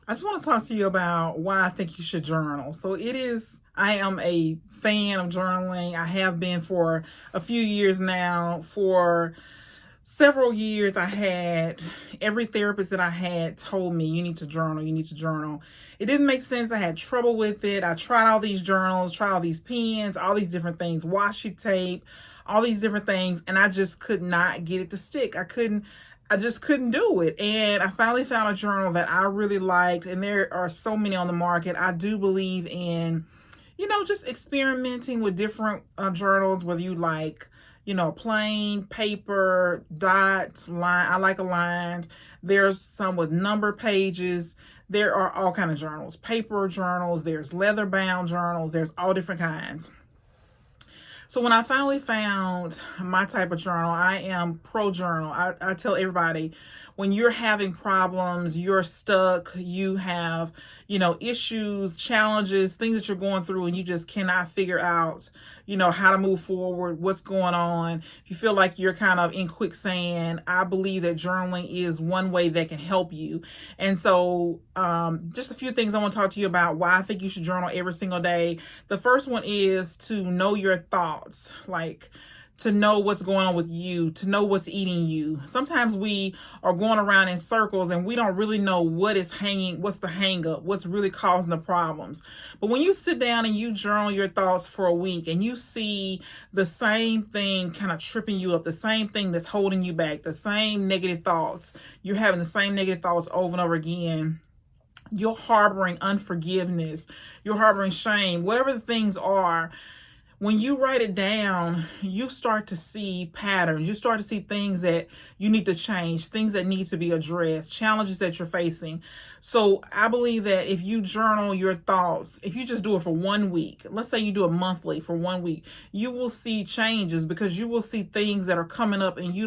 I just want to talk to you about why I think you should journal. I am a fan of journaling. I have been for a few years now. For several years, every therapist that I had told me, you need to journal, you need to journal. It didn't make sense. I had trouble with it. I tried all these journals, tried all these pens, all these different things, washi tape, all these different things, and I just could not get it to stick. I just couldn't do it. And I finally found a journal that I really liked, and there are so many on the market. I do believe in, just experimenting with different journals, whether you like, plain paper, dot, line. I like aligned. There's some with number pages. There are all kind of journals, paper journals. There's leather bound journals. There's all different kinds. So when I finally found my type of journal, I am pro journal. I tell everybody, when you're having problems, you're stuck, you have, issues, challenges, things that you're going through, and you just cannot figure out, how to move forward, what's going on. If you feel like you're kind of in quicksand, I believe that journaling is one way that can help you. And so just a few things I want to talk to you about why I think you should journal every single day. The first one is to know your thoughts, like to know what's going on with you, to know what's eating you. Sometimes we are going around in circles and we don't really know what's the hang up, what's really causing the problems. But when you sit down and you journal your thoughts for a week and you see the same thing kind of tripping you up, the same thing that's holding you back, the same negative thoughts, you're having the same negative thoughts over and over again. You're harboring unforgiveness, you're harboring shame, whatever the things are. When you write it down, you start to see patterns. You start to see things that you need to change, things that need to be addressed, challenges that you're facing. So I believe that if you journal your thoughts, if you just do it for 1 week, let's say you do it monthly for 1 week, you will see changes because you will see things that are coming up and you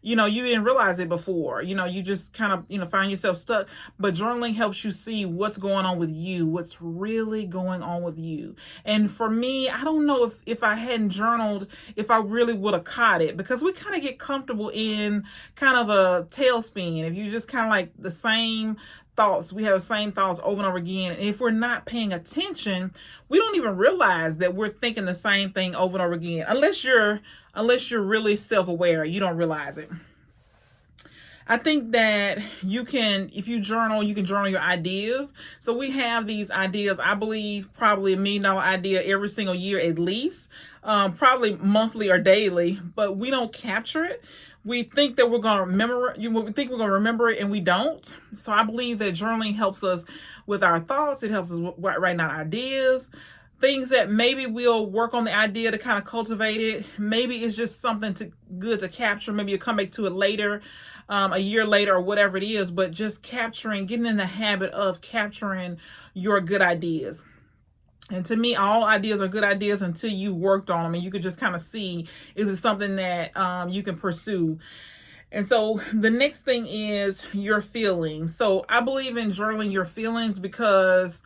didn't realize it before. You just kind of, find yourself stuck. But journaling helps you see what's going on with you, what's really going on with you. And for me, I don't know if I hadn't journaled, if I really would have caught it, because we kind of get comfortable in kind of a tailspin. If you just kind of like the same thoughts, we have the same thoughts over and over again. And if we're not paying attention, we don't even realize that we're thinking the same thing over and over again. Unless you're really self-aware, you don't realize it. I think that if you journal, you can journal your ideas. So we have these ideas, I believe probably $1 million idea every single year at least, probably monthly or daily, but we don't capture it. We think that we're going to remember it. We think we're going to remember it and we don't. So I believe that journaling helps us with our thoughts. It helps us writing out ideas. Things that maybe we'll work on the idea to kind of cultivate it. Maybe it's just something good to capture. Maybe you'll come back to it later, a year later or whatever it is, but just getting in the habit of capturing your good ideas. And to me, all ideas are good ideas until you worked on them and you could just kind of see, is it something that you can pursue? And so the next thing is your feelings. So I believe in journaling your feelings because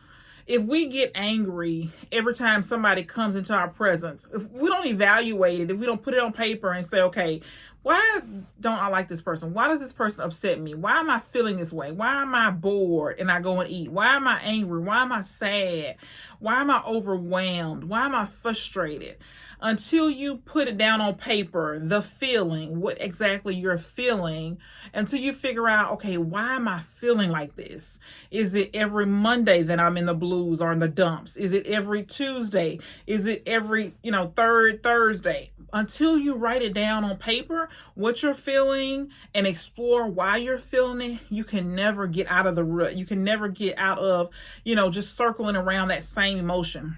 if we get angry every time somebody comes into our presence, if we don't evaluate it, if we don't put it on paper and say, okay, why don't I like this person? Why does this person upset me? Why am I feeling this way? Why am I bored and I go and eat? Why am I angry? Why am I sad? Why am I overwhelmed? Why am I frustrated? Until you put it down on paper, the feeling, what exactly you're feeling, until you figure out, okay, why am I feeling like this? Is it every Monday that I'm in the blues or in the dumps? Is it every Tuesday? Is it every, third Thursday? Until you write it down on paper, what you're feeling, and explore why you're feeling it, you can never get out of the rut. You can never get out of, just circling around that same emotion.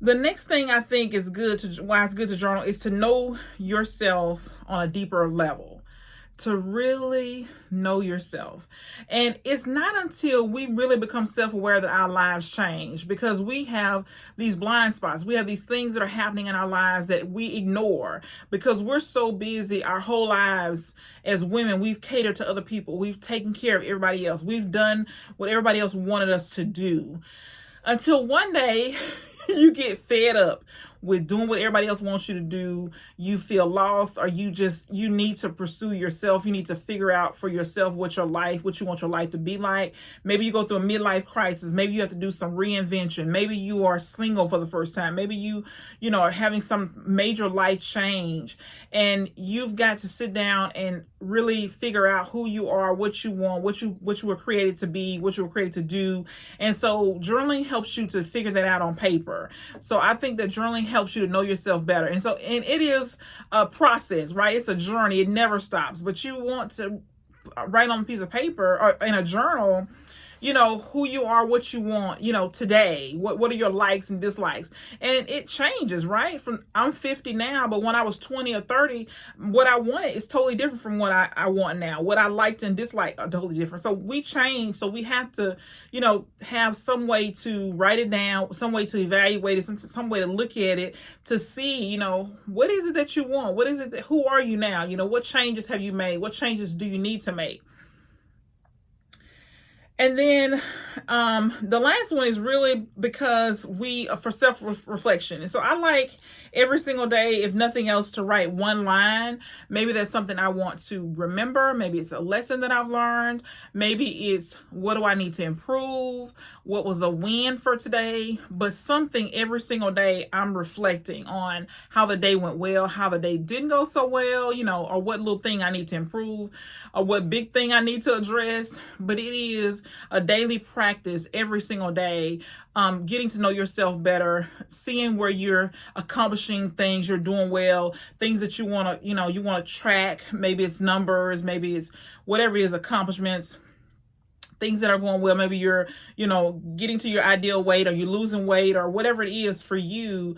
The next thing I think is why it's good to journal is to know yourself on a deeper level, to really know yourself. And it's not until we really become self-aware that our lives change, because we have these blind spots. We have these things that are happening in our lives that we ignore because we're so busy our whole lives as women. We've catered to other people. We've taken care of everybody else. We've done what everybody else wanted us to do until one day you get fed up with doing what everybody else wants you to do, you feel lost, or you need to pursue yourself. You need to figure out for yourself what you want your life to be like. Maybe you go through a midlife crisis. Maybe you have to do some reinvention. Maybe you are single for the first time. Maybe you are having some major life change, and you've got to sit down and really figure out who you are, what you want, what you were created to be, what you were created to do. And so journaling helps you to figure that out on paper. So I think that journaling helps you to know yourself better. And it is a process, right? It's a journey. It never stops. But you want to write on a piece of paper or in a journal, who you are, what you want, today, what are your likes and dislikes. And it changes, right? I'm 50 now, but when I was 20 or 30, what I wanted is totally different from what I want now. What I liked and disliked are totally different. So we change. So we have to, have some way to write it down, some way to evaluate it, some way to look at it to see, what is it that you want? What is it who are you now? What changes have you made? What changes do you need to make? And then the last one is really because for self-reflection. And so I like every single day, if nothing else, to write one line. Maybe that's something I want to remember. Maybe it's a lesson that I've learned. Maybe it's what do I need to improve? What was a win for today? But something every single day I'm reflecting on how the day went well, how the day didn't go so well, or what little thing I need to improve, or what big thing I need to address. But it is a daily practice every single day, getting to know yourself better, seeing where you're accomplishing things, you're doing well, things that you want to track. Maybe it's numbers, maybe it's whatever it is, accomplishments, things that are going well. Maybe you're, getting to your ideal weight, or you're losing weight, or whatever it is for you.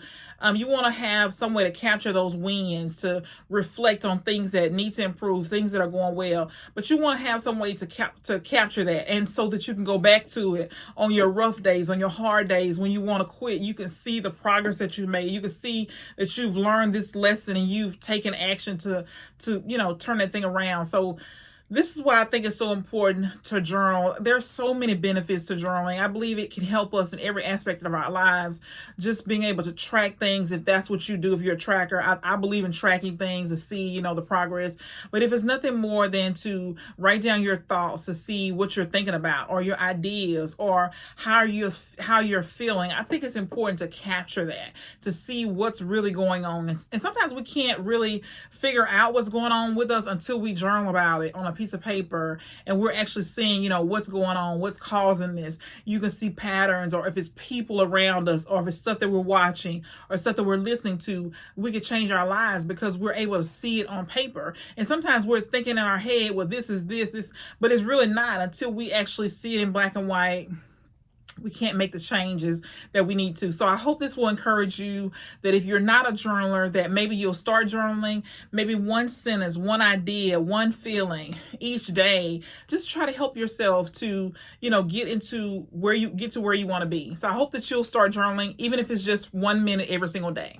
You want to have some way to capture those wins, to reflect on things that need to improve, things that are going well. But you want to have some way to capture that, and so that you can go back to it on your rough days, on your hard days, when you want to quit. You can see the progress that you made. You can see that you've learned this lesson and you've taken action to turn that thing around. So this is why I think it's so important to journal. There's so many benefits to journaling. I believe it can help us in every aspect of our lives. Just being able to track things, if that's what you do, if you're a tracker. I believe in tracking things to see, the progress. But if it's nothing more than to write down your thoughts, to see what you're thinking about, or your ideas, or how you're feeling, I think it's important to capture that, to see what's really going on. And sometimes we can't really figure out what's going on with us until we journal about it on a piece of paper, and we're actually seeing, what's going on, what's causing this. You can see patterns, or if it's people around us, or if it's stuff that we're watching, or stuff that we're listening to. We could change our lives because we're able to see it on paper. And sometimes we're thinking in our head, well, this is this, but it's really not until we actually see it in black and white. We can't make the changes that we need to. So I hope this will encourage you that if you're not a journaler, that maybe you'll start journaling, maybe one sentence, one idea, one feeling each day. Just try to help yourself to, get to where you want to be. So I hope that you'll start journaling, even if it's just 1 minute every single day.